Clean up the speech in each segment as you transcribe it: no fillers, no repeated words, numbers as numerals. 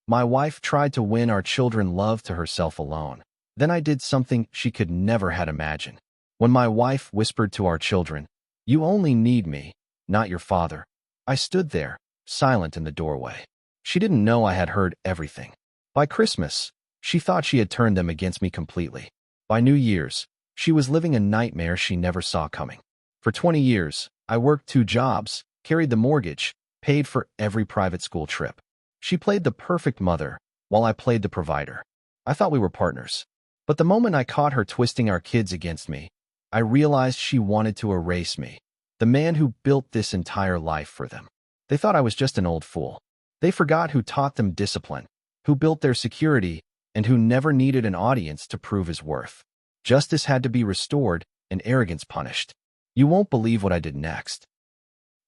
My wife tried to win our children love to herself alone. Then I did something she could never had imagined. When my wife whispered to our children, "You only need me, not your father," I stood there, silent in the doorway. She didn't know I had heard everything. By Christmas, she thought she had turned them against me completely. By New Year's, she was living a nightmare she never saw coming. For 20 years, I worked 2 jobs, carried the mortgage, paid for every private school trip. She played the perfect mother, while I played the provider. I thought we were partners. But the moment I caught her twisting our kids against me, I realized she wanted to erase me, the man who built this entire life for them. They thought I was just an old fool. They forgot who taught them discipline, who built their security, and who never needed an audience to prove his worth. Justice had to be restored and arrogance punished. You won't believe what I did next.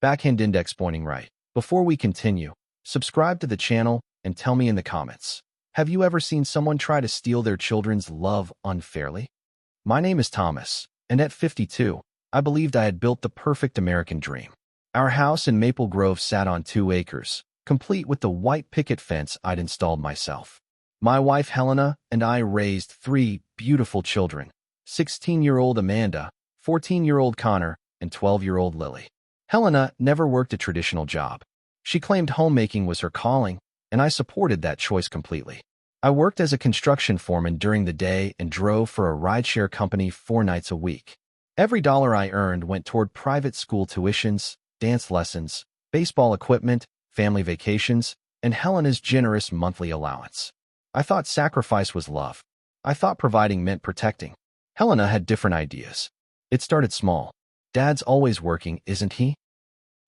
Backhand index pointing right. Before we continue, subscribe to the channel and tell me in the comments. Have you ever seen someone try to steal their children's love unfairly? My name is Thomas, and at 52, I believed I had built the perfect American dream. Our house in Maple Grove sat on 2 acres, complete with the white picket fence I'd installed myself. My wife Helena and I raised 3 beautiful children, 16-year-old Amanda, 14-year-old Connor, and 12-year-old Lily. Helena never worked a traditional job. She claimed homemaking was her calling, and I supported that choice completely. I worked as a construction foreman during the day and drove for a rideshare company 4 nights a week. Every dollar I earned went toward private school tuitions, dance lessons, baseball equipment, family vacations, and Helena's generous monthly allowance. I thought sacrifice was love. I thought providing meant protecting. Helena had different ideas. It started small. "Dad's always working, isn't he?"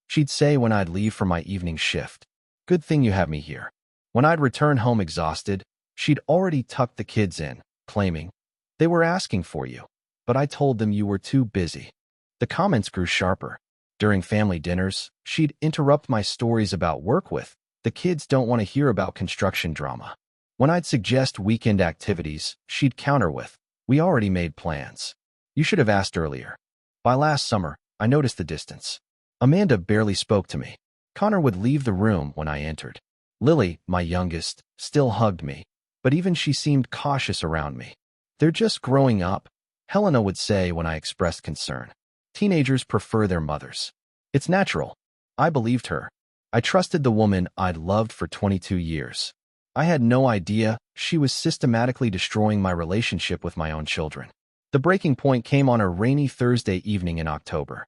She'd say when I'd leave for my evening shift. "Good thing you have me here." When I'd return home exhausted, she'd already tucked the kids in, claiming, "They were asking for you, but I told them you were too busy." The comments grew sharper. During family dinners, she'd interrupt my stories about work with, "The kids don't want to hear about construction drama." When I'd suggest weekend activities, she'd counter with, "We already made plans. You should have asked earlier." By last summer, I noticed the distance. Amanda barely spoke to me. Connor would leave the room when I entered. Lily, my youngest, still hugged me, but even she seemed cautious around me. "They're just growing up," Helena would say when I expressed concern. "Teenagers prefer their mothers." It's natural. I believed her. I trusted the woman I'd loved for 22 years. I had no idea she was systematically destroying my relationship with my own children. The breaking point came on a rainy Thursday evening in October.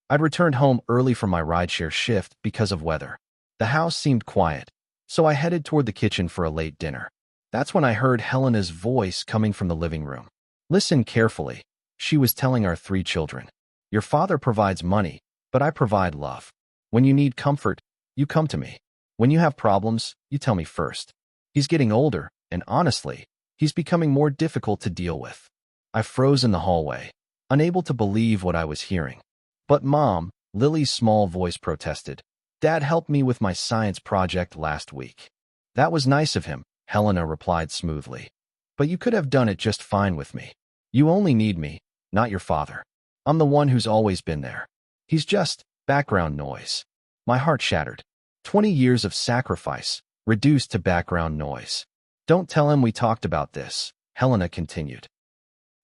I'd returned home early from my rideshare shift because of weather. The house seemed quiet, so I headed toward the kitchen for a late dinner. That's when I heard Helena's voice coming from the living room. "Listen carefully," she was telling our 3 children. "Your father provides money, but I provide love. When you need comfort, you come to me. When you have problems, you tell me first." He's getting older, and honestly, he's becoming more difficult to deal with. I froze in the hallway, unable to believe what I was hearing. "But Mom," Lily's small voice protested, "Dad helped me with my science project last week." "That was nice of him," Helena replied smoothly. "But you could have done it just fine with me. You only need me, not your father. I'm the one who's always been there. He's just background noise." My heart shattered. 20 years of sacrifice, reduced to background noise. "Don't tell him we talked about this," Helena continued.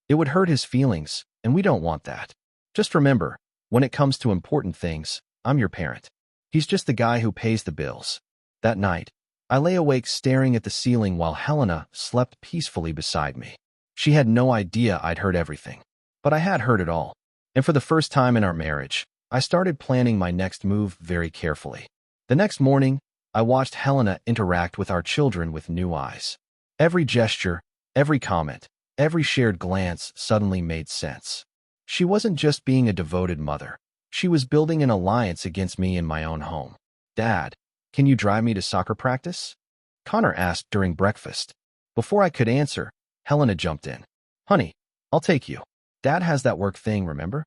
"It would hurt his feelings, and we don't want that. Just remember, when it comes to important things, I'm your parent. He's just the guy who pays the bills." That night, I lay awake staring at the ceiling while Helena slept peacefully beside me. She had no idea I'd heard everything, but I had heard it all. And for the first time in our marriage, I started planning my next move very carefully. The next morning, I watched Helena interact with our children with new eyes. Every gesture, every comment, every shared glance suddenly made sense. She wasn't just being a devoted mother. She was building an alliance against me in my own home. "Dad, can you drive me to soccer practice?" Connor asked during breakfast. Before I could answer, Helena jumped in. "Honey, I'll take you. Dad has that work thing, remember?"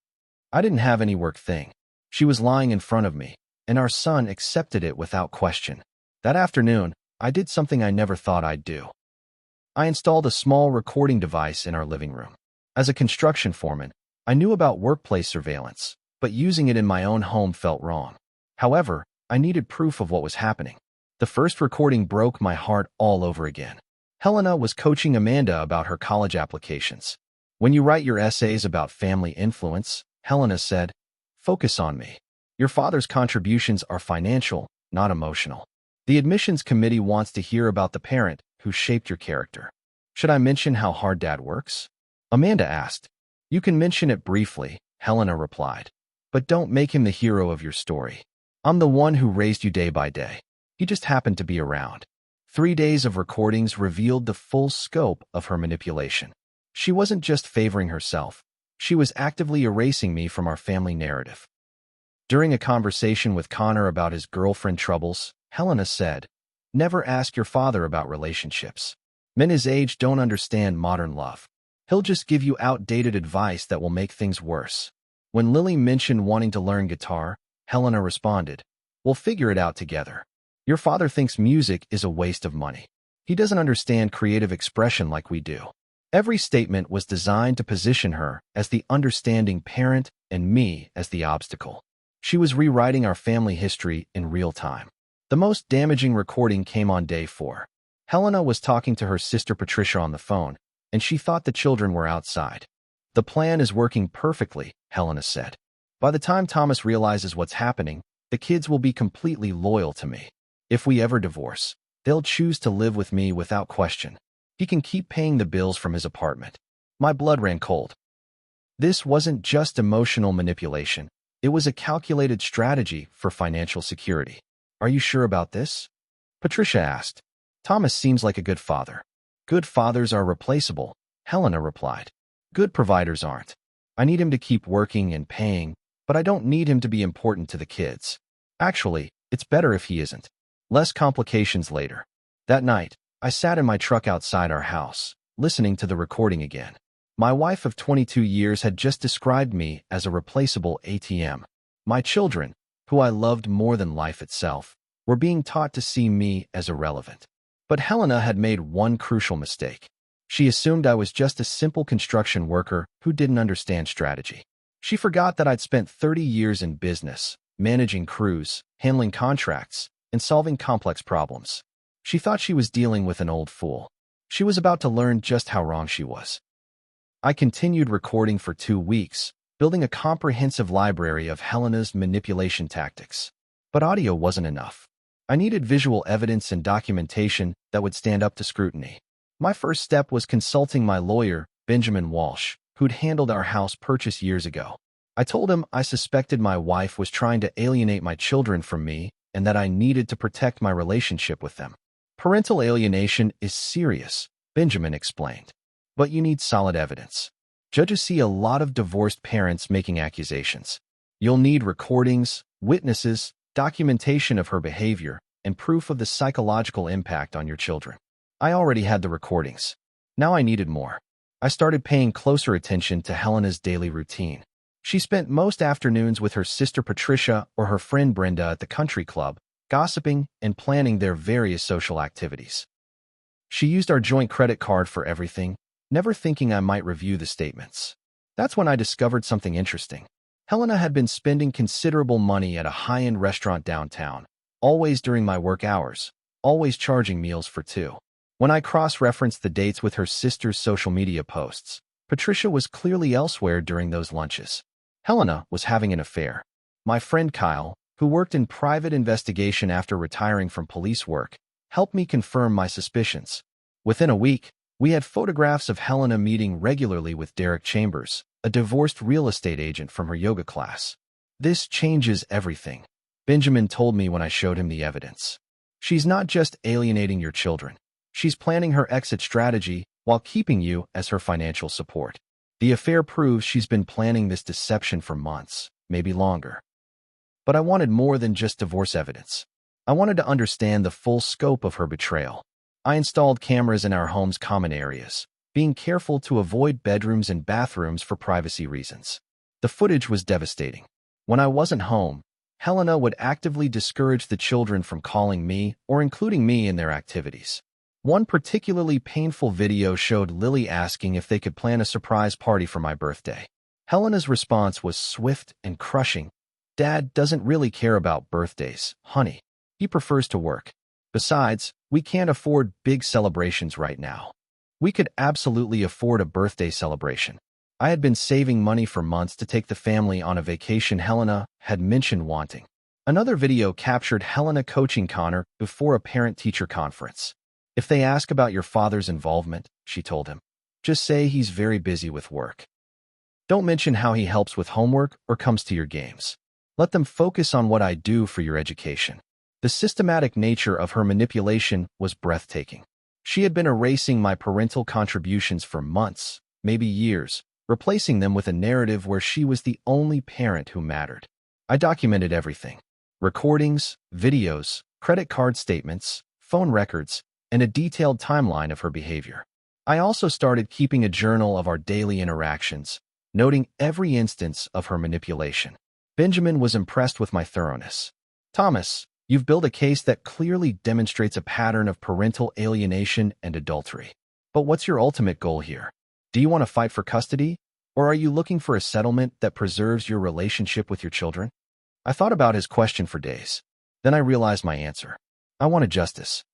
I didn't have any work thing. She was lying in front of me, and our son accepted it without question. That afternoon, I did something I never thought I'd do. I installed a small recording device in our living room. As a construction foreman, I knew about workplace surveillance, but using it in my own home felt wrong. However, I needed proof of what was happening. The first recording broke my heart all over again. Helena was coaching Amanda about her college applications. When you write your essays about family influence, Helena said, focus on me. Your father's contributions are financial, not emotional. The admissions committee wants to hear about the parent who shaped your character. Should I mention how hard Dad works? Amanda asked. You can mention it briefly, Helena replied. But don't make him the hero of your story. I'm the one who raised you day by day. He just happened to be around. 3 days of recordings revealed the full scope of her manipulation. She wasn't just favoring herself. She was actively erasing me from our family narrative. During a conversation with Connor about his girlfriend troubles, Helena said, never ask your father about relationships. Men his age don't understand modern love. He'll just give you outdated advice that will make things worse. When Lily mentioned wanting to learn guitar, Helena responded, we'll figure it out together. Your father thinks music is a waste of money. He doesn't understand creative expression like we do. Every statement was designed to position her as the understanding parent and me as the obstacle. She was rewriting our family history in real time. The most damaging recording came on day 4. Helena was talking to her sister Patricia on the phone, and she thought the children were outside. The plan is working perfectly, Helena said. By the time Thomas realizes what's happening, the kids will be completely loyal to me. If we ever divorce, they'll choose to live with me without question. He can keep paying the bills from his apartment. My blood ran cold. This wasn't just emotional manipulation. It was a calculated strategy for financial security. Are you sure about this? Patricia asked. Thomas seems like a good father. Good fathers are replaceable, Helena replied. Good providers aren't. I need him to keep working and paying, but I don't need him to be important to the kids. Actually, it's better if he isn't. Less complications later. That night, I sat in my truck outside our house, listening to the recording again. My wife of 22 years had just described me as a replaceable ATM. My children, who I loved more than life itself, were being taught to see me as irrelevant. But Helena had made one crucial mistake. She assumed I was just a simple construction worker who didn't understand strategy. She forgot that I'd spent 30 years in business, managing crews, handling contracts, and solving complex problems. She thought she was dealing with an old fool. She was about to learn just how wrong she was. I continued recording for 2 weeks, building a comprehensive library of Helena's manipulation tactics. But audio wasn't enough. I needed visual evidence and documentation that would stand up to scrutiny. My first step was consulting my lawyer, Benjamin Walsh, who'd handled our house purchase years ago. I told him I suspected my wife was trying to alienate my children from me and that I needed to protect my relationship with them. Parental alienation is serious, Benjamin explained. But you need solid evidence. Judges see a lot of divorced parents making accusations. You'll need recordings, witnesses, documentation of her behavior, and proof of the psychological impact on your children. I already had the recordings. Now I needed more. I started paying closer attention to Helena's daily routine. She spent most afternoons with her sister Patricia or her friend Brenda at the country club, gossiping and planning their various social activities. She used our joint credit card for everything, never thinking I might review the statements. That's when I discovered something interesting. Helena had been spending considerable money at a high-end restaurant downtown, always during my work hours, always charging meals for 2. When I cross-referenced the dates with her sister's social media posts, Patricia was clearly elsewhere during those lunches. Helena was having an affair. My friend Kyle, who worked in private investigation after retiring from police work, helped me confirm my suspicions. Within a week, we had photographs of Helena meeting regularly with Derek Chambers, a divorced real estate agent from her yoga class. This changes everything, Benjamin told me when I showed him the evidence. She's not just alienating your children. She's planning her exit strategy while keeping you as her financial support. The affair proves she's been planning this deception for months, maybe longer. But I wanted more than just divorce evidence. I wanted to understand the full scope of her betrayal. I installed cameras in our home's common areas, being careful to avoid bedrooms and bathrooms for privacy reasons. The footage was devastating. When I wasn't home, Helena would actively discourage the children from calling me or including me in their activities. One particularly painful video showed Lily asking if they could plan a surprise party for my birthday. Helena's response was swift and crushing. Dad doesn't really care about birthdays, honey. He prefers to work. Besides, we can't afford big celebrations right now. We could absolutely afford a birthday celebration. I had been saving money for months to take the family on a vacation Helena had mentioned wanting. Another video captured Helena coaching Connor before a parent-teacher conference. If they ask about your father's involvement, she told him, just say he's very busy with work. Don't mention how he helps with homework or comes to your games. Let them focus on what I do for your education. The systematic nature of her manipulation was breathtaking. She had been erasing my parental contributions for months, maybe years, replacing them with a narrative where she was the only parent who mattered. I documented everything. Recordings, videos, credit card statements, phone records, and a detailed timeline of her behavior. I also started keeping a journal of our daily interactions, noting every instance of her manipulation. Benjamin was impressed with my thoroughness. Thomas, you've built a case that clearly demonstrates a pattern of parental alienation and adultery. But what's your ultimate goal here? Do you want to fight for custody? Or are you looking for a settlement that preserves your relationship with your children? I thought about his question for days. Then I realized my answer. I wanted justice.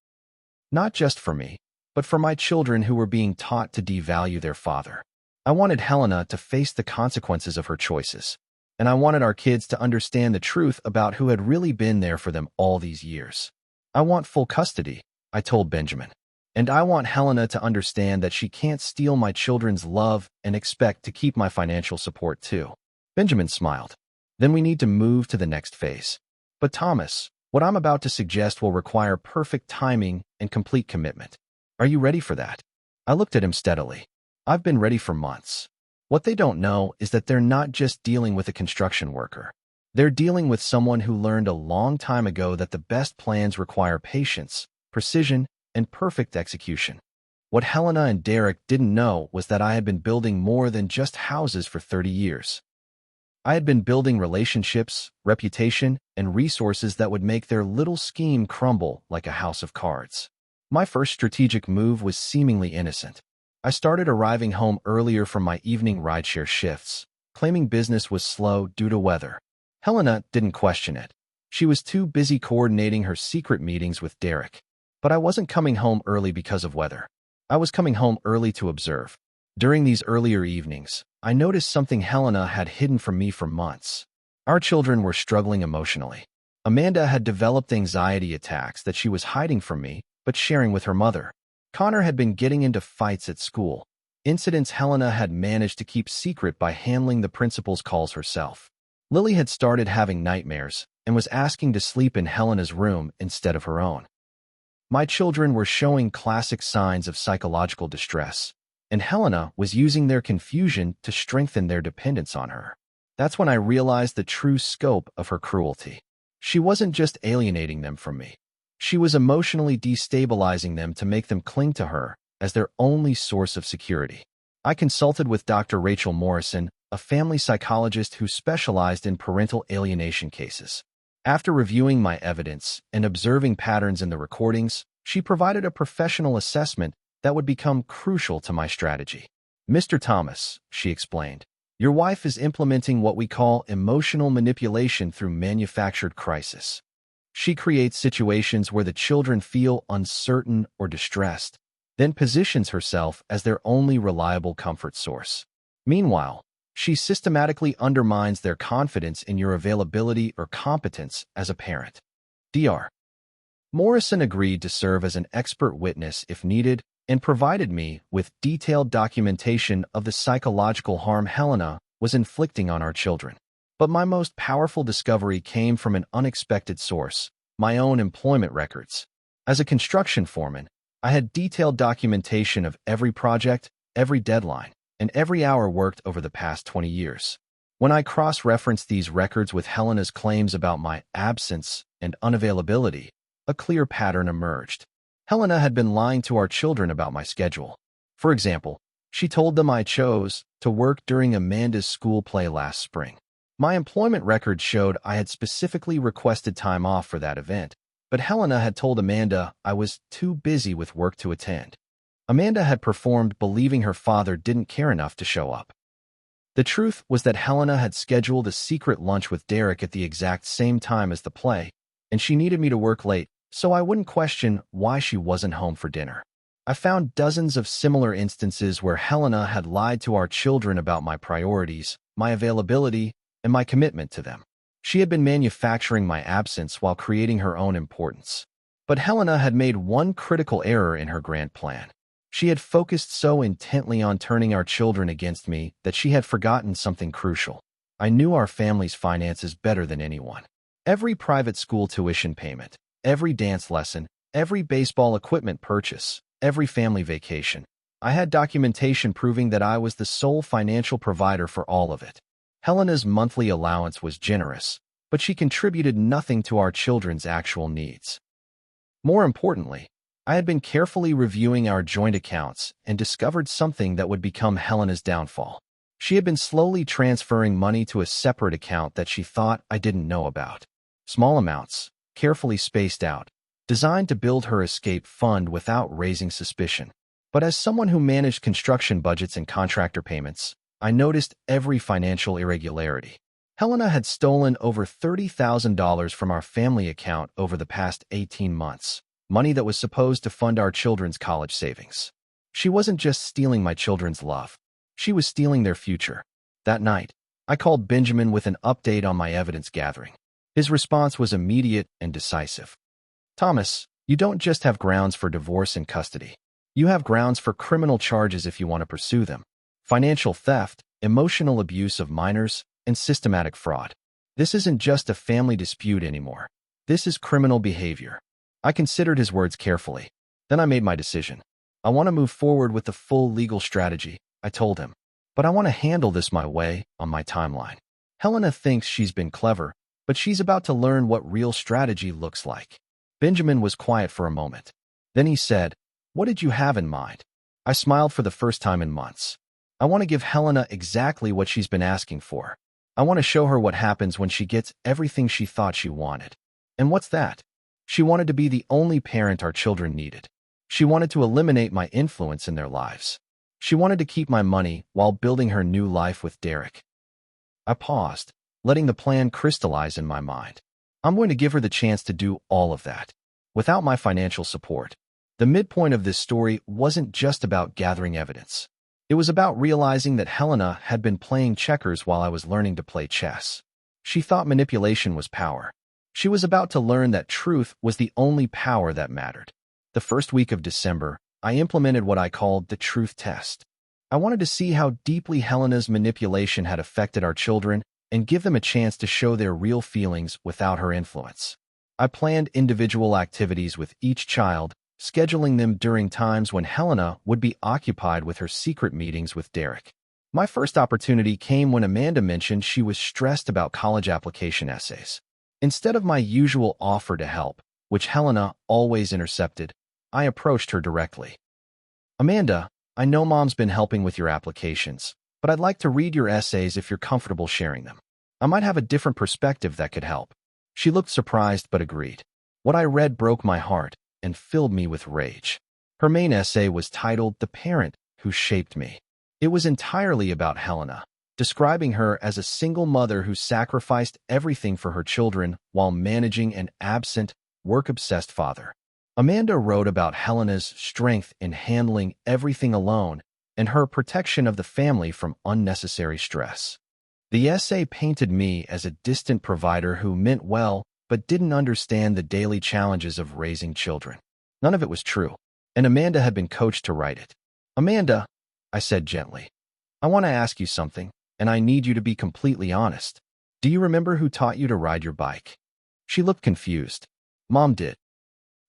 Not just for me, but for my children who were being taught to devalue their father. I wanted Helena to face the consequences of her choices. And I wanted our kids to understand the truth about who had really been there for them all these years. I want full custody, I told Benjamin. And I want Helena to understand that she can't steal my children's love and expect to keep my financial support too. Benjamin smiled. Then we need to move to the next phase. But Thomas, what I'm about to suggest will require perfect timing and complete commitment. Are you ready for that? I looked at him steadily. I've been ready for months. What they don't know is that they're not just dealing with a construction worker. They're dealing with someone who learned a long time ago that the best plans require patience, precision, and perfect execution. What Helena and Derek didn't know was that I had been building more than just houses for 30 years. I had been building relationships, reputation, and resources that would make their little scheme crumble like a house of cards. My first strategic move was seemingly innocent. I started arriving home earlier from my evening rideshare shifts, claiming business was slow due to weather. Helena didn't question it. She was too busy coordinating her secret meetings with Derek. But I wasn't coming home early because of weather. I was coming home early to observe. During these earlier evenings, I noticed something Helena had hidden from me for months. Our children were struggling emotionally. Amanda had developed anxiety attacks that she was hiding from me, but sharing with her mother. Connor had been getting into fights at school, incidents Helena had managed to keep secret by handling the principal's calls herself. Lily had started having nightmares and was asking to sleep in Helena's room instead of her own. My children were showing classic signs of psychological distress, and Helena was using their confusion to strengthen their dependence on her. That's when I realized the true scope of her cruelty. She wasn't just alienating them from me. She was emotionally destabilizing them to make them cling to her as their only source of security. I consulted with Dr. Rachel Morrison, a family psychologist who specialized in parental alienation cases. After reviewing my evidence and observing patterns in the recordings, she provided a professional assessment that would become crucial to my strategy. Mr. Thomas, she explained, your wife is implementing what we call emotional manipulation through manufactured crisis. She creates situations where the children feel uncertain or distressed, then positions herself as their only reliable comfort source. Meanwhile, she systematically undermines their confidence in your availability or competence as a parent. Dr. Morrison agreed to serve as an expert witness if needed and provided me with detailed documentation of the psychological harm Helena was inflicting on our children. But my most powerful discovery came from an unexpected source, my own employment records. As a construction foreman, I had detailed documentation of every project, every deadline, and every hour worked over the past 20 years. When I cross-referenced these records with Helena's claims about my absence and unavailability, a clear pattern emerged. Helena had been lying to our children about my schedule. For example, she told them I chose to work during Amanda's school play last spring. My employment record showed I had specifically requested time off for that event, but Helena had told Amanda I was too busy with work to attend. Amanda had performed believing her father didn't care enough to show up. The truth was that Helena had scheduled a secret lunch with Derek at the exact same time as the play, and she needed me to work late so I wouldn't question why she wasn't home for dinner. I found dozens of similar instances where Helena had lied to our children about my priorities, my availability, and my commitment to them. She had been manufacturing my absence while creating her own importance. But Helena had made one critical error in her grand plan. She had focused so intently on turning our children against me that she had forgotten something crucial. I knew our family's finances better than anyone. Every private school tuition payment, every dance lesson, every baseball equipment purchase, every family vacation. I had documentation proving that I was the sole financial provider for all of it. Helena's monthly allowance was generous, but she contributed nothing to our children's actual needs. More importantly, I had been carefully reviewing our joint accounts and discovered something that would become Helena's downfall. She had been slowly transferring money to a separate account that she thought I didn't know about. Small amounts, carefully spaced out, designed to build her escape fund without raising suspicion. But as someone who managed construction budgets and contractor payments, I noticed every financial irregularity. Helena had stolen over $30,000 from our family account over the past 18 months, money that was supposed to fund our children's college savings. She wasn't just stealing my children's love. She was stealing their future. That night, I called Benjamin with an update on my evidence gathering. His response was immediate and decisive. Thomas, you don't just have grounds for divorce and custody. You have grounds for criminal charges if you want to pursue them. Financial theft, emotional abuse of minors, and systematic fraud. This isn't just a family dispute anymore. This is criminal behavior. I considered his words carefully. Then I made my decision. I want to move forward with the full legal strategy, I told him. But I want to handle this my way, on my timeline. Helena thinks she's been clever, but she's about to learn what real strategy looks like. Benjamin was quiet for a moment. Then he said, "What did you have in mind?" I smiled for the first time in months. I want to give Helena exactly what she's been asking for. I want to show her what happens when she gets everything she thought she wanted. And what's that? She wanted to be the only parent our children needed. She wanted to eliminate my influence in their lives. She wanted to keep my money while building her new life with Derek. I paused, letting the plan crystallize in my mind. I'm going to give her the chance to do all of that, without my financial support. The midpoint of this story wasn't just about gathering evidence. It was about realizing that Helena had been playing checkers while I was learning to play chess. She thought manipulation was power. She was about to learn that truth was the only power that mattered. The first week of December, I implemented what I called the truth test. I wanted to see how deeply Helena's manipulation had affected our children and give them a chance to show their real feelings without her influence. I planned individual activities with each child, scheduling them during times when Helena would be occupied with her secret meetings with Derek. My first opportunity came when Amanda mentioned she was stressed about college application essays. Instead of my usual offer to help, which Helena always intercepted, I approached her directly. "Amanda, I know Mom's been helping with your applications, but I'd like to read your essays if you're comfortable sharing them. I might have a different perspective that could help." She looked surprised but agreed. What I read broke my heart and filled me with rage. Her main essay was titled "The Parent Who Shaped Me." It was entirely about Helena, describing her as a single mother who sacrificed everything for her children while managing an absent, work-obsessed father. Amanda wrote about Helena's strength in handling everything alone and her protection of the family from unnecessary stress. The essay painted me as a distant provider who meant well but didn't understand the daily challenges of raising children. None of it was true, and Amanda had been coached to write it. "Amanda," I said gently, "I want to ask you something, and I need you to be completely honest. Do you remember who taught you to ride your bike?" She looked confused. "Mom did."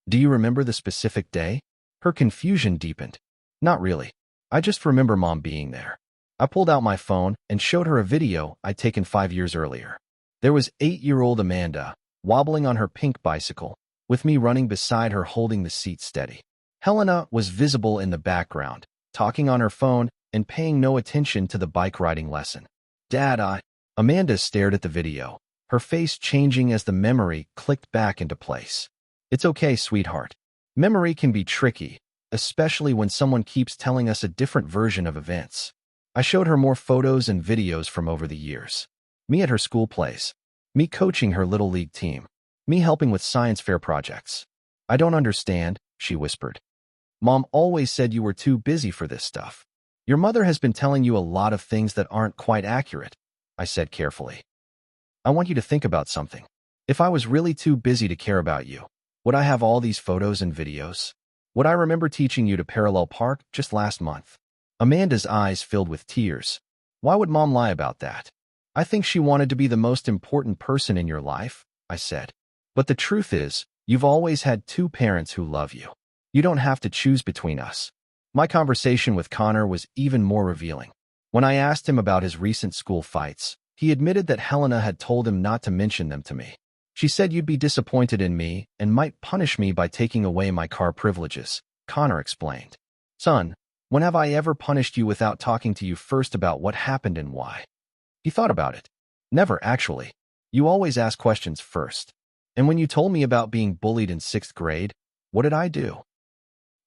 "Do you remember the specific day?" Her confusion deepened. "Not really. I just remember Mom being there." I pulled out my phone and showed her a video I'd taken 5 years earlier. There was 8-year-old Amanda, wobbling on her pink bicycle, with me running beside her holding the seat steady. Helena was visible in the background, talking on her phone and paying no attention to the bike riding lesson. "Dad, Amanda stared at the video, her face changing as the memory clicked back into place. "It's okay, sweetheart. Memory can be tricky, especially when someone keeps telling us a different version of events." I showed her more photos and videos from over the years. Me at her school plays. Me coaching her little league team. Me helping with science fair projects. I don't understand, she whispered. Mom always said you were too busy for this stuff. Your mother has been telling you a lot of things that aren't quite accurate, I said carefully. I want you to think about something. If I was really too busy to care about you, would I have all these photos and videos? Would I remember teaching you to parallel park just last month? Amanda's eyes filled with tears. Why would Mom lie about that? I think she wanted to be the most important person in your life, I said. But the truth is, you've always had two parents who love you. You don't have to choose between us. My conversation with Connor was even more revealing. When I asked him about his recent school fights, he admitted that Helena had told him not to mention them to me. She said you'd be disappointed in me and might punish me by taking away my car privileges, Connor explained. Son, when have I ever punished you without talking to you first about what happened and why? He thought about it. Never, actually. You always ask questions first. And when you told me about being bullied in 6th grade, what did I do?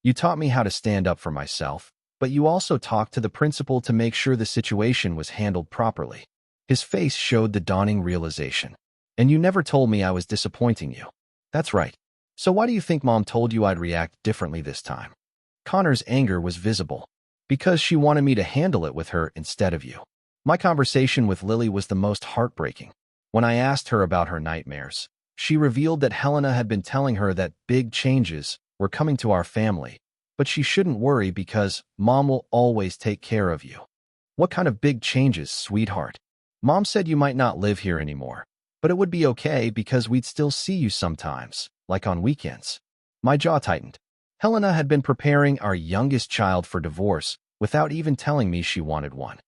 You taught me how to stand up for myself, but you also talked to the principal to make sure the situation was handled properly. His face showed the dawning realization. And you never told me I was disappointing you. That's right. So why do you think Mom told you I'd react differently this time? Connor's anger was visible. Because she wanted me to handle it with her instead of you. My conversation with Lily was the most heartbreaking. When I asked her about her nightmares, she revealed that Helena had been telling her that big changes were coming to our family, but she shouldn't worry because Mom will always take care of you. What kind of big changes, sweetheart? Mom said you might not live here anymore, but it would be okay because we'd still see you sometimes, like on weekends. My jaw tightened. Helena had been preparing our youngest child for divorce without even telling me she wanted one.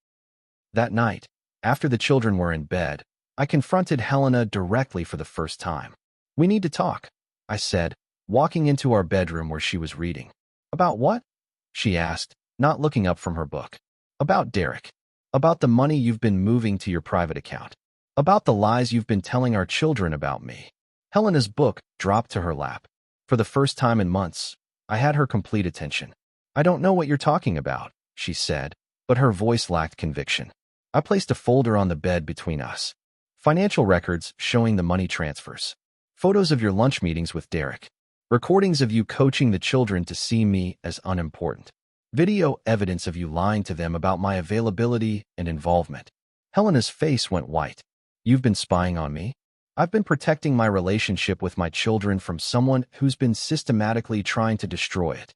That night, after the children were in bed, I confronted Helena directly for the first time. We need to talk, I said, walking into our bedroom where she was reading. About what? She asked, not looking up from her book. About Derek. About the money you've been moving to your private account. About the lies you've been telling our children about me. Helena's book dropped to her lap. For the first time in months, I had her complete attention. I don't know what you're talking about, she said, but her voice lacked conviction. I placed a folder on the bed between us. Financial records showing the money transfers. Photos of your lunch meetings with Derek. Recordings of you coaching the children to see me as unimportant. Video evidence of you lying to them about my availability and involvement. Helena's face went white. You've been spying on me? I've been protecting my relationship with my children from someone who's been systematically trying to destroy it.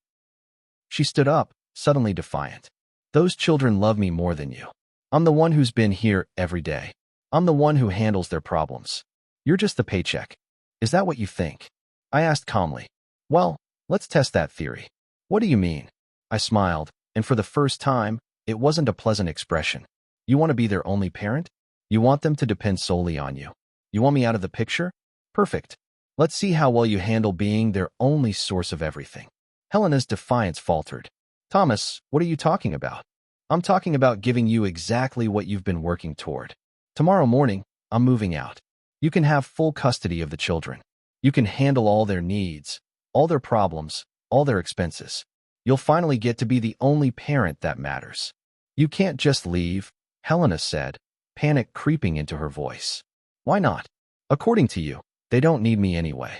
She stood up, suddenly defiant. Those children love me more than you. I'm the one who's been here every day. I'm the one who handles their problems. You're just the paycheck. Is that what you think? I asked calmly. Well, let's test that theory. What do you mean? I smiled, and for the first time, it wasn't a pleasant expression. You want to be their only parent? You want them to depend solely on you. You want me out of the picture? Perfect. Let's see how well you handle being their only source of everything. Helena's defiance faltered. Thomas, what are you talking about? I'm talking about giving you exactly what you've been working toward. Tomorrow morning, I'm moving out. You can have full custody of the children. You can handle all their needs, all their problems, all their expenses. You'll finally get to be the only parent that matters. You can't just leave, Helena said, panic creeping into her voice. Why not? According to you, they don't need me anyway.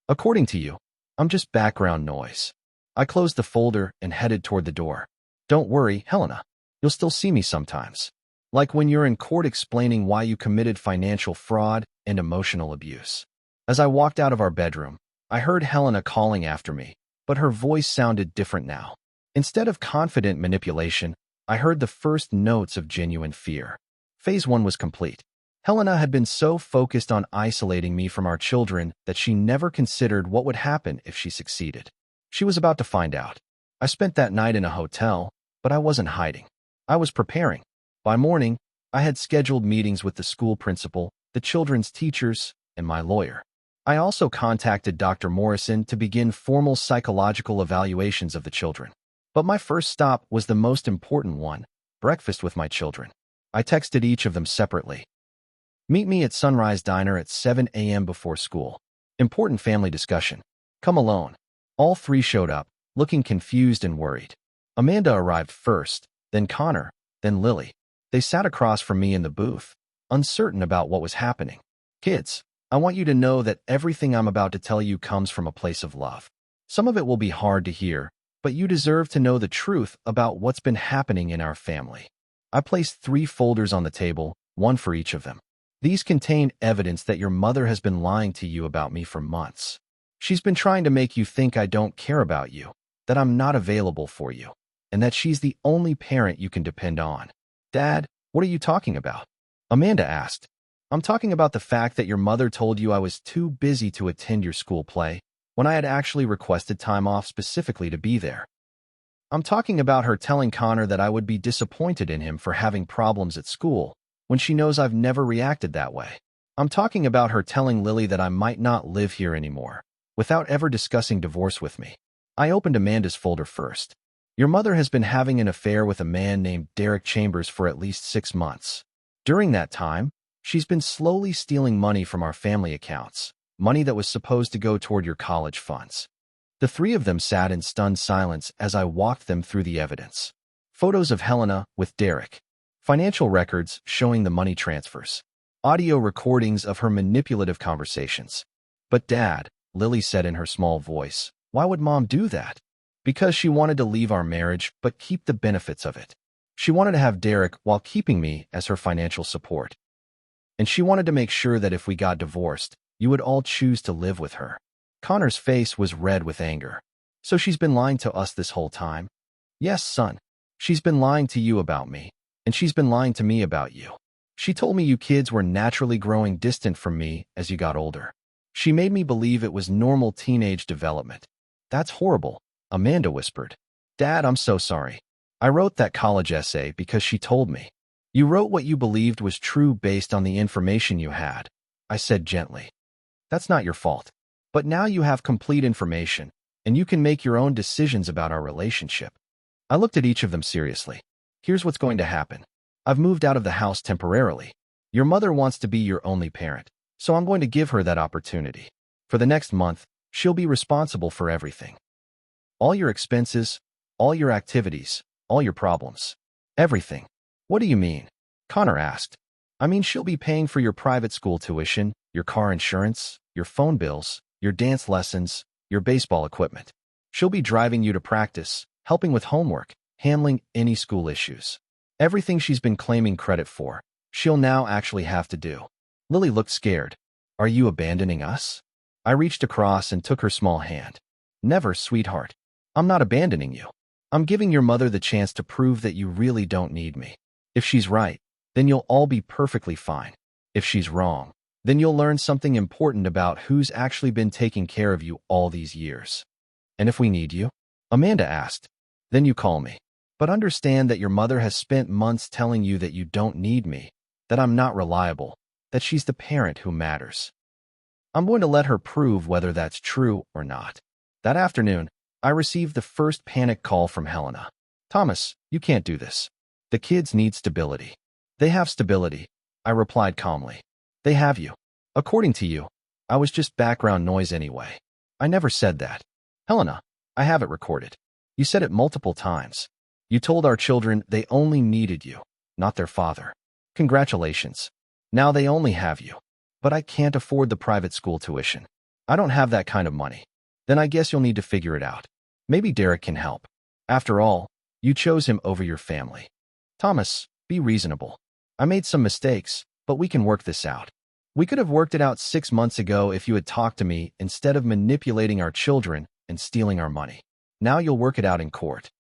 According to you, I'm just background noise. I closed the folder and headed toward the door. Don't worry, Helena. You'll still see me sometimes. Like when you're in court explaining why you committed financial fraud and emotional abuse. As I walked out of our bedroom, I heard Helena calling after me, but her voice sounded different now. Instead of confident manipulation, I heard the first notes of genuine fear. Phase 1 was complete. Helena had been so focused on isolating me from our children that she never considered what would happen if she succeeded. She was about to find out. I spent that night in a hotel, but I wasn't hiding. I was preparing. By morning, I had scheduled meetings with the school principal, the children's teachers, and my lawyer. I also contacted Dr. Morrison to begin formal psychological evaluations of the children. But my first stop was the most important one, breakfast with my children. I texted each of them separately. Meet me at Sunrise Diner at 7 a.m. before school. Important family discussion. Come alone. All three showed up, looking confused and worried. Amanda arrived first, then Connor, then Lily. They sat across from me in the booth, uncertain about what was happening. Kids, I want you to know that everything I'm about to tell you comes from a place of love. Some of it will be hard to hear, but you deserve to know the truth about what's been happening in our family. I placed 3 folders on the table, one for each of them. These contain evidence that your mother has been lying to you about me for months. She's been trying to make you think I don't care about you, that I'm not available for you, and that she's the only parent you can depend on. Dad, what are you talking about? Amanda asked. I'm talking about the fact that your mother told you I was too busy to attend your school play, when I had actually requested time off specifically to be there. I'm talking about her telling Connor that I would be disappointed in him for having problems at school, when she knows I've never reacted that way. I'm talking about her telling Lily that I might not live here anymore, without ever discussing divorce with me. I opened Amanda's folder first. Your mother has been having an affair with a man named Derek Chambers for at least 6 months. During that time, she's been slowly stealing money from our family accounts, money that was supposed to go toward your college funds. The 3 of them sat in stunned silence as I walked them through the evidence. Photos of Helena with Derek, financial records showing the money transfers, audio recordings of her manipulative conversations. But Dad, Lily said in her small voice, why would Mom do that? Because she wanted to leave our marriage but keep the benefits of it. She wanted to have Derek while keeping me as her financial support. And she wanted to make sure that if we got divorced, you would all choose to live with her. Connor's face was red with anger. So she's been lying to us this whole time? Yes, son. She's been lying to you about me, and she's been lying to me about you. She told me you kids were naturally growing distant from me as you got older. She made me believe it was normal teenage development. That's horrible, Amanda whispered. Dad, I'm so sorry. I wrote that college essay because she told me. You wrote what you believed was true based on the information you had, I said gently. That's not your fault. But now you have complete information, and you can make your own decisions about our relationship. I looked at each of them seriously. Here's what's going to happen. I've moved out of the house temporarily. Your mother wants to be your only parent, so I'm going to give her that opportunity. For the next month, she'll be responsible for everything. All your expenses, all your activities, all your problems. Everything. What do you mean? Connor asked. I mean, she'll be paying for your private school tuition, your car insurance, your phone bills, your dance lessons, your baseball equipment. She'll be driving you to practice, helping with homework, handling any school issues. Everything she's been claiming credit for, she'll now actually have to do. Lily looked scared. Are you abandoning us? I reached across and took her small hand. Never, sweetheart. I'm not abandoning you. I'm giving your mother the chance to prove that you really don't need me. If she's right, then you'll all be perfectly fine. If she's wrong, then you'll learn something important about who's actually been taking care of you all these years. And if we need you? Amanda asked. Then you call me. But understand that your mother has spent months telling you that you don't need me, that I'm not reliable, that she's the parent who matters. I'm going to let her prove whether that's true or not. That afternoon, I received the first panic call from Helena. Thomas, you can't do this. The kids need stability. They have stability, I replied calmly. They have you. According to you, I was just background noise anyway. I never said that. Helena, I have it recorded. You said it multiple times. You told our children they only needed you, not their father. Congratulations. Now they only have you. But I can't afford the private school tuition. I don't have that kind of money. Then I guess you'll need to figure it out. Maybe Derek can help. After all, you chose him over your family. Thomas, be reasonable. I made some mistakes, but we can work this out. We could have worked it out 6 months ago if you had talked to me instead of manipulating our children and stealing our money. Now you'll work it out in court.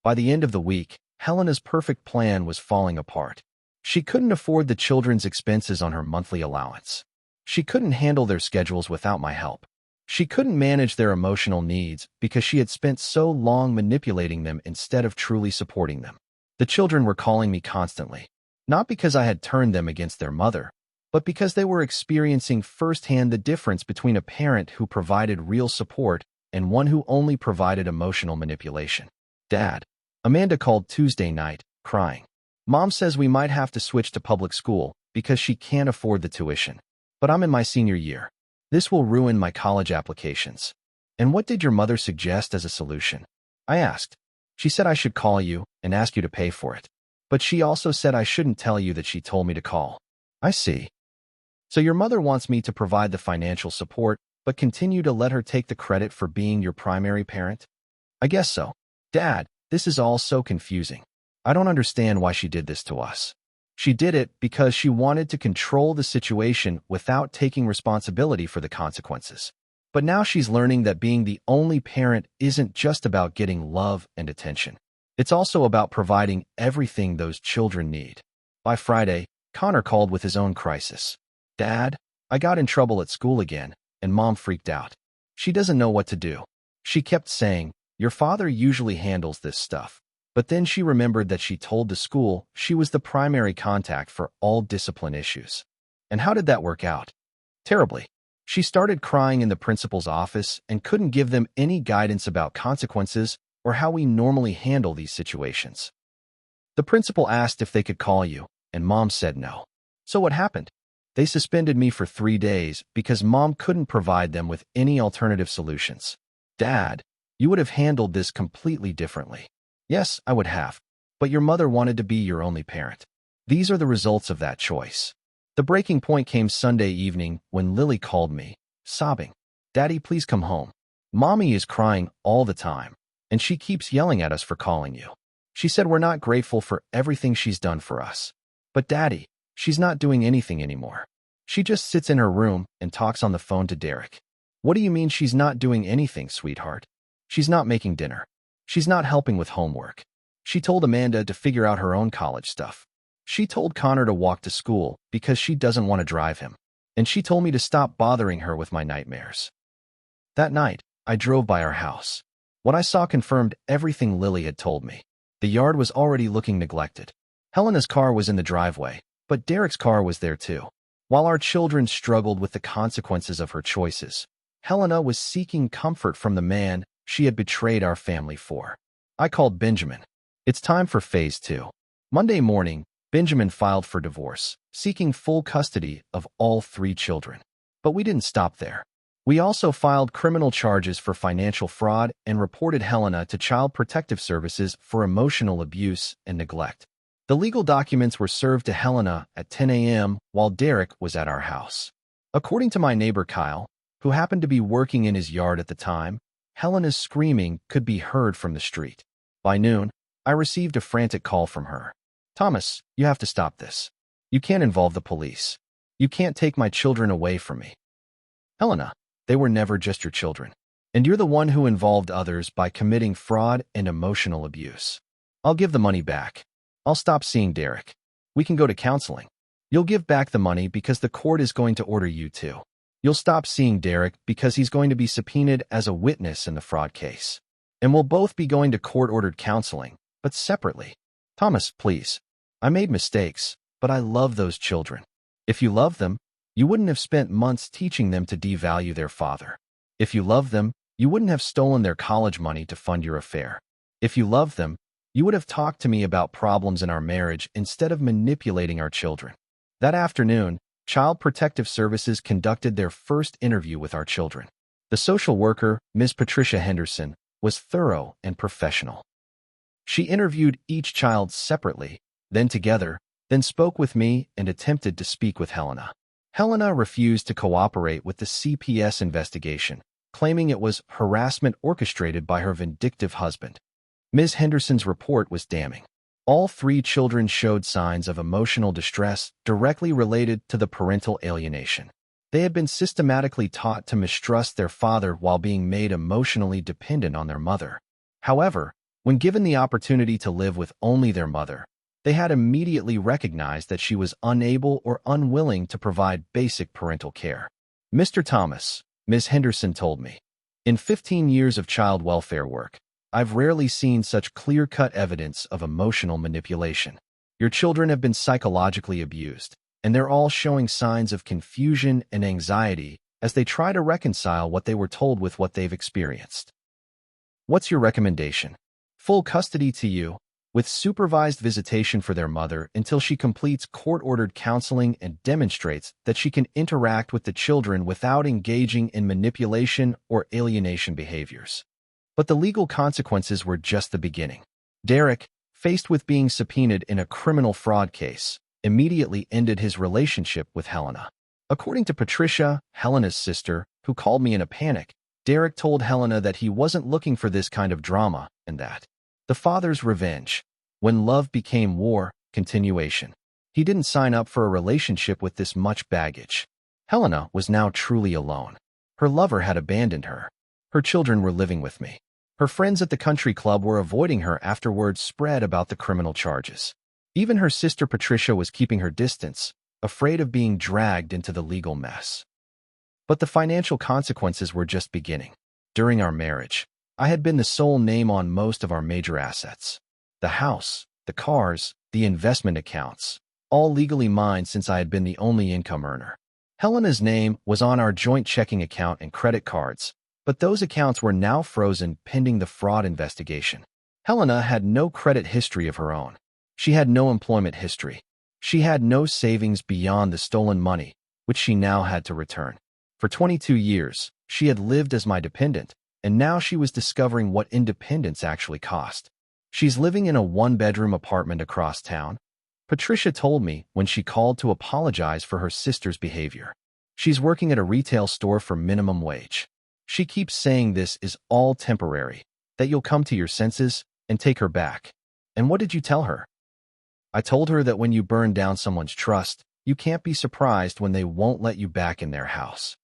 By the end of the week, Helena's perfect plan was falling apart. She couldn't afford the children's expenses on her monthly allowance. She couldn't handle their schedules without my help. She couldn't manage their emotional needs because she had spent so long manipulating them instead of truly supporting them. The children were calling me constantly, not because I had turned them against their mother, but because they were experiencing firsthand the difference between a parent who provided real support and one who only provided emotional manipulation. Dad, Amanda called Tuesday night, crying. Mom says we might have to switch to public school because she can't afford the tuition. But I'm in my senior year. This will ruin my college applications. And what did your mother suggest as a solution? I asked. She said I should call you and ask you to pay for it. But she also said I shouldn't tell you that she told me to call. I see. So your mother wants me to provide the financial support, but continue to let her take the credit for being your primary parent? I guess so. Dad, this is all so confusing. I don't understand why she did this to us. She did it because she wanted to control the situation without taking responsibility for the consequences. But now she's learning that being the only parent isn't just about getting love and attention. It's also about providing everything those children need. By Friday, Connor called with his own crisis. Dad, I got in trouble at school again, and Mom freaked out. She doesn't know what to do. She kept saying, your father usually handles this stuff. But then she remembered that she told the school she was the primary contact for all discipline issues. And how did that work out? Terribly. She started crying in the principal's office and couldn't give them any guidance about consequences or how we normally handle these situations. The principal asked if they could call you, and Mom said no. So what happened? They suspended me for 3 days because Mom couldn't provide them with any alternative solutions. Dad, you would have handled this completely differently. Yes, I would have. But your mother wanted to be your only parent. These are the results of that choice. The breaking point came Sunday evening when Lily called me, sobbing. Daddy, please come home. Mommy is crying all the time, and she keeps yelling at us for calling you. She said we're not grateful for everything she's done for us. But Daddy, she's not doing anything anymore. She just sits in her room and talks on the phone to Derek. What do you mean she's not doing anything, sweetheart? She's not making dinner. She's not helping with homework. She told Amanda to figure out her own college stuff. She told Connor to walk to school because she doesn't want to drive him. And she told me to stop bothering her with my nightmares. That night, I drove by our house. What I saw confirmed everything Lily had told me. The yard was already looking neglected. Helena's car was in the driveway, but Derek's car was there too. While our children struggled with the consequences of her choices, Helena was seeking comfort from the man she had betrayed our family for. I called Benjamin. It's time for phase 2. Monday morning, Benjamin filed for divorce, seeking full custody of all 3 children. But we didn't stop there. We also filed criminal charges for financial fraud and reported Helena to Child Protective Services for emotional abuse and neglect. The legal documents were served to Helena at 10 a.m. while Derek was at our house. According to my neighbor Kyle, who happened to be working in his yard at the time, Helena's screaming could be heard from the street. By noon, I received a frantic call from her. Thomas, you have to stop this. You can't involve the police. You can't take my children away from me. Helena, they were never just your children. And you're the one who involved others by committing fraud and emotional abuse. I'll give the money back. I'll stop seeing Derek. We can go to counseling. You'll give back the money because the court is going to order you to. You'll stop seeing Derek because he's going to be subpoenaed as a witness in the fraud case. And we'll both be going to court-ordered counseling, but separately. Thomas, please. I made mistakes, but I love those children. If you love them, you wouldn't have spent months teaching them to devalue their father. If you love them, you wouldn't have stolen their college money to fund your affair. If you love them, you would have talked to me about problems in our marriage instead of manipulating our children. That afternoon, Child Protective Services conducted their first interview with our children. The social worker, Ms. Patricia Henderson, was thorough and professional. She interviewed each child separately, then together, then spoke with me and attempted to speak with Helena. Helena refused to cooperate with the CPS investigation, claiming it was harassment orchestrated by her vindictive husband. Ms. Henderson's report was damning. All 3 children showed signs of emotional distress directly related to the parental alienation. They had been systematically taught to mistrust their father while being made emotionally dependent on their mother. However, when given the opportunity to live with only their mother, they had immediately recognized that she was unable or unwilling to provide basic parental care. Mr. Thomas, Ms. Henderson told me, in 15 years of child welfare work, I've rarely seen such clear-cut evidence of emotional manipulation. Your children have been psychologically abused, and they're all showing signs of confusion and anxiety as they try to reconcile what they were told with what they've experienced. What's your recommendation? Full custody to you, with supervised visitation for their mother until she completes court-ordered counseling and demonstrates that she can interact with the children without engaging in manipulation or alienation behaviors. But the legal consequences were just the beginning. Derek, faced with being subpoenaed in a criminal fraud case, immediately ended his relationship with Helena. According to Patricia, Helena's sister, who called me in a panic, Derek told Helena that he wasn't looking for this kind of drama and that the father's revenge, when love became war, continuation. He didn't sign up for a relationship with this much baggage. Helena was now truly alone. Her lover had abandoned her. Her children were living with me. Her friends at the country club were avoiding her after word spread about the criminal charges. Even her sister Patricia was keeping her distance, afraid of being dragged into the legal mess. But the financial consequences were just beginning. During our marriage, I had been the sole name on most of our major assets. The house, the cars, the investment accounts, all legally mine since I had been the only income earner. Helena's name was on our joint checking account and credit cards, but those accounts were now frozen pending the fraud investigation. Helena had no credit history of her own. She had no employment history. She had no savings beyond the stolen money, which she now had to return. For 22 years, she had lived as my dependent, and now she was discovering what independence actually cost. She's living in a one-bedroom apartment across town. Patricia told me when she called to apologize for her sister's behavior. She's working at a retail store for minimum wage. She keeps saying this is all temporary, that you'll come to your senses and take her back. And what did you tell her? I told her that when you burn down someone's trust, you can't be surprised when they won't let you back in their house.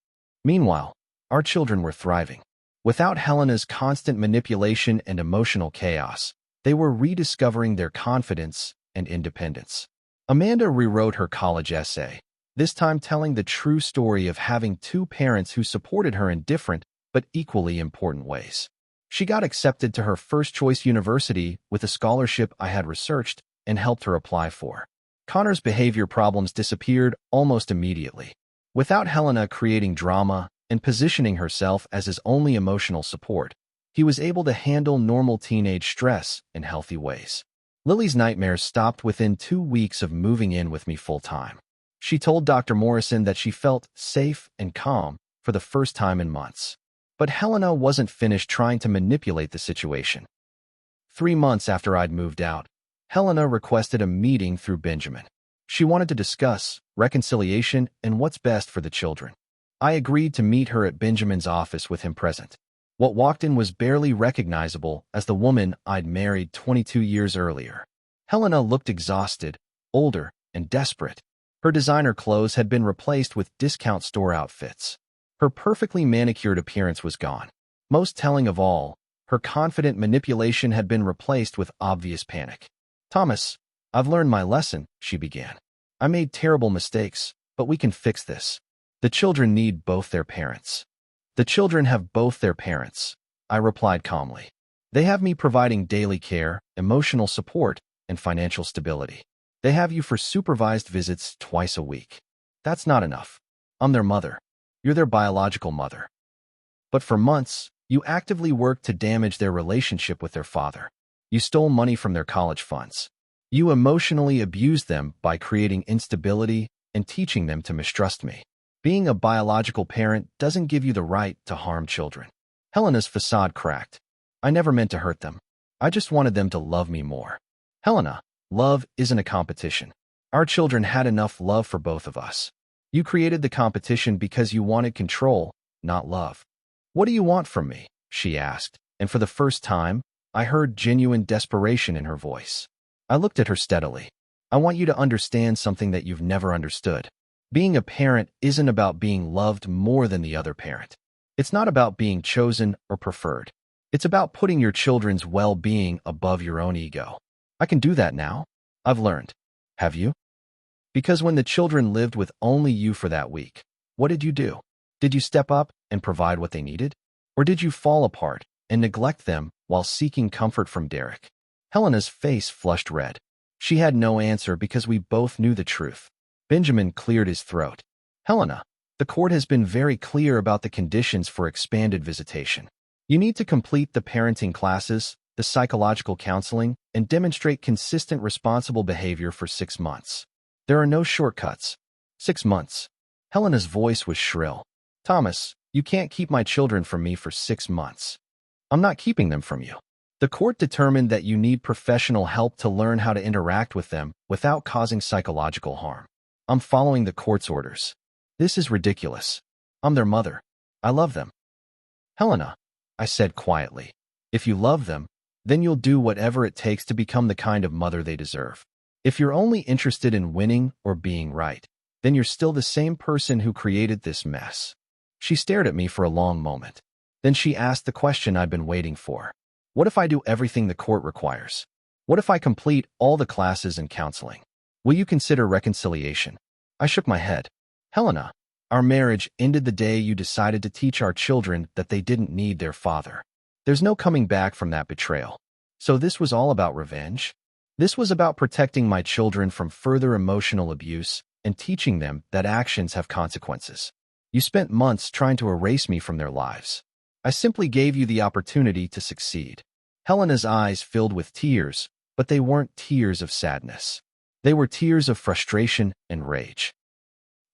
Meanwhile, our children were thriving. Without Helena's constant manipulation and emotional chaos, they were rediscovering their confidence and independence. Amanda rewrote her college essay, this time telling the true story of having two parents who supported her in different but equally important ways. She got accepted to her first-choice university with a scholarship I had researched and helped her apply for. Connor's behavior problems disappeared almost immediately. Without Helena creating drama and positioning herself as his only emotional support, he was able to handle normal teenage stress in healthy ways. Lily's nightmares stopped within 2 weeks of moving in with me full-time. She told Dr. Morrison that she felt safe and calm for the first time in months. But Helena wasn't finished trying to manipulate the situation. 3 months after I'd moved out, Helena requested a meeting through Benjamin. She wanted to discuss reconciliation and what's best for the children. I agreed to meet her at Benjamin's office with him present. What walked in was barely recognizable as the woman I'd married 22 years earlier. Helena looked exhausted, older, and desperate. Her designer clothes had been replaced with discount store outfits. Her perfectly manicured appearance was gone. Most telling of all, her confident manipulation had been replaced with obvious panic. "Thomas, I've learned my lesson," she began. "I made terrible mistakes, but we can fix this. The children need both their parents." "The children have both their parents," I replied calmly. "They have me providing daily care, emotional support, and financial stability. They have you for supervised visits twice a week. That's not enough. I'm their mother. You're their biological mother. But for months, you actively worked to damage their relationship with their father. You stole money from their college funds. You emotionally abused them by creating instability and teaching them to mistrust me. Being a biological parent doesn't give you the right to harm children." Helena's facade cracked. "I never meant to hurt them. I just wanted them to love me more." "Helena, love isn't a competition. Our children had enough love for both of us. You created the competition because you wanted control, not love." "What do you want from me?" she asked, and for the first time, I heard genuine desperation in her voice. I looked at her steadily. "I want you to understand something that you've never understood. Being a parent isn't about being loved more than the other parent. It's not about being chosen or preferred. It's about putting your children's well-being above your own ego. I can do that now. I've learned. Have you? Because when the children lived with only you for that week, what did you do? Did you step up and provide what they needed? Or did you fall apart and neglect them while seeking comfort from Derek?" Helena's face flushed red. She had no answer because we both knew the truth. Benjamin cleared his throat. "Helena, the court has been very clear about the conditions for expanded visitation. You need to complete the parenting classes, the psychological counseling, and demonstrate consistent responsible behavior for 6 months. There are no shortcuts. 6 months. Helena's voice was shrill. "Thomas, you can't keep my children from me for 6 months. I'm not keeping them from you. The court determined that you need professional help to learn how to interact with them without causing psychological harm. I'm following the court's orders. This is ridiculous. I'm their mother. I love them. Helena, I said quietly, if you love them, then you'll do whatever it takes to become the kind of mother they deserve. If you're only interested in winning or being right, then you're still the same person who created this mess. She stared at me for a long moment. Then she asked the question I'd been waiting for. What if I do everything the court requires? What if I complete all the classes and counseling? Will you consider reconciliation? I shook my head. Helena, our marriage ended the day you decided to teach our children that they didn't need their father. There's no coming back from that betrayal. So this was all about revenge? This was about protecting my children from further emotional abuse and teaching them that actions have consequences. You spent months trying to erase me from their lives. I simply gave you the opportunity to succeed. Helena's eyes filled with tears, but they weren't tears of sadness. They were tears of frustration and rage.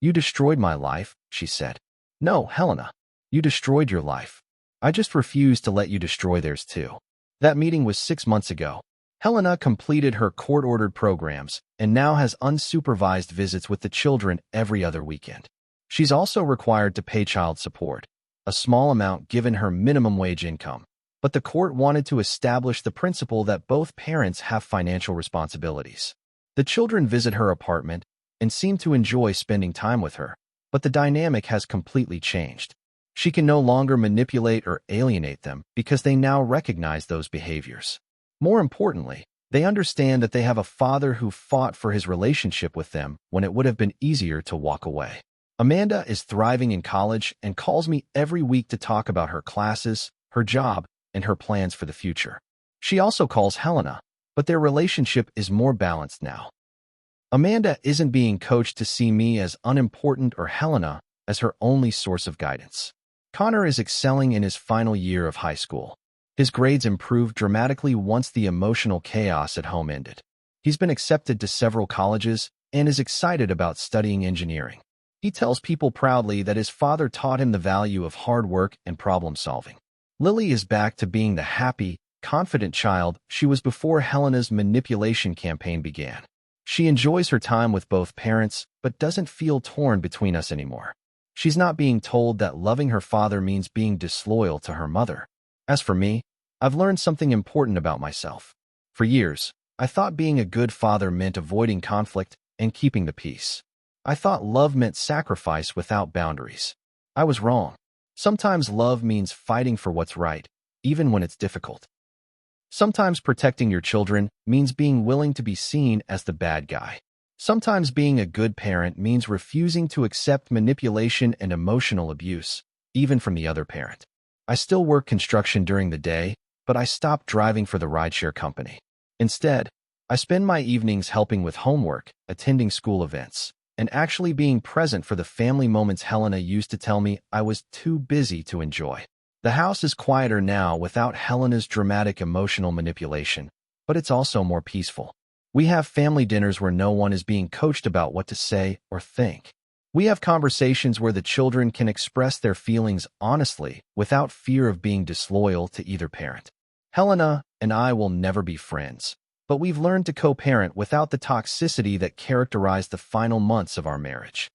You destroyed my life, she said. No, Helena, you destroyed your life. I just refused to let you destroy theirs too. That meeting was 6 months ago. Helena completed her court-ordered programs and now has unsupervised visits with the children every other weekend. She's also required to pay child support, a small amount given her minimum wage income. But the court wanted to establish the principle that both parents have financial responsibilities. The children visit her apartment and seem to enjoy spending time with her, but the dynamic has completely changed. She can no longer manipulate or alienate them because they now recognize those behaviors. More importantly, they understand that they have a father who fought for his relationship with them when it would have been easier to walk away. Amanda is thriving in college and calls me every week to talk about her classes, her job, and her plans for the future. She also calls Helena, but their relationship is more balanced now. Amanda isn't being coached to see me as unimportant or Helena as her only source of guidance. Connor is excelling in his final year of high school. His grades improved dramatically once the emotional chaos at home ended. He's been accepted to several colleges and is excited about studying engineering. He tells people proudly that his father taught him the value of hard work and problem solving. Lily is back to being the happy, confident child she was before Helena's manipulation campaign began. She enjoys her time with both parents, but doesn't feel torn between us anymore. She's not being told that loving her father means being disloyal to her mother. As for me, I've learned something important about myself. For years, I thought being a good father meant avoiding conflict and keeping the peace. I thought love meant sacrifice without boundaries. I was wrong. Sometimes love means fighting for what's right, even when it's difficult. Sometimes protecting your children means being willing to be seen as the bad guy. Sometimes being a good parent means refusing to accept manipulation and emotional abuse, even from the other parent. I still work construction during the day, but I stopped driving for the rideshare company. Instead, I spend my evenings helping with homework, attending school events, and actually being present for the family moments Helena used to tell me I was too busy to enjoy. The house is quieter now without Helena's dramatic emotional manipulation, but it's also more peaceful. We have family dinners where no one is being coached about what to say or think. We have conversations where the children can express their feelings honestly without fear of being disloyal to either parent. Helena and I will never be friends, but we've learned to co-parent without the toxicity that characterized the final months of our marriage.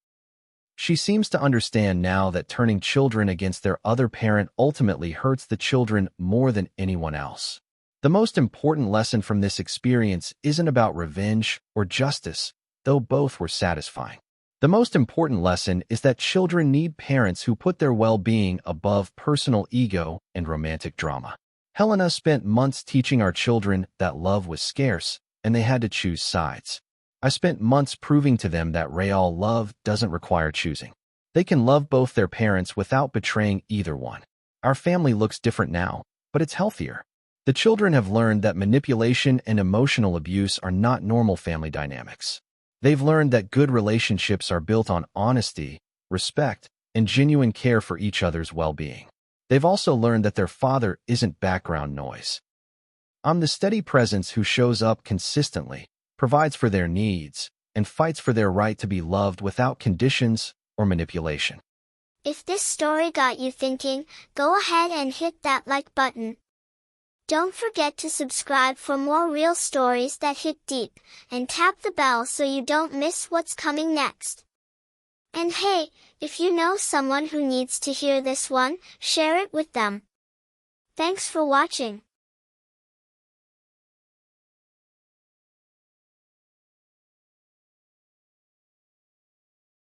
She seems to understand now that turning children against their other parent ultimately hurts the children more than anyone else. The most important lesson from this experience isn't about revenge or justice, though both were satisfying. The most important lesson is that children need parents who put their well-being above personal ego and romantic drama. Helena spent months teaching our children that love was scarce, and they had to choose sides. I spent months proving to them that real love doesn't require choosing. They can love both their parents without betraying either one. Our family looks different now, but it's healthier. The children have learned that manipulation and emotional abuse are not normal family dynamics. They've learned that good relationships are built on honesty, respect, and genuine care for each other's well-being. They've also learned that their father isn't background noise. I'm the steady presence who shows up consistently, provides for their needs, and fights for their right to be loved without conditions or manipulation. If this story got you thinking, go ahead and hit that like button. Don't forget to subscribe for more real stories that hit deep, and tap the bell so you don't miss what's coming next. And hey, if you know someone who needs to hear this one, share it with them. Thanks for watching.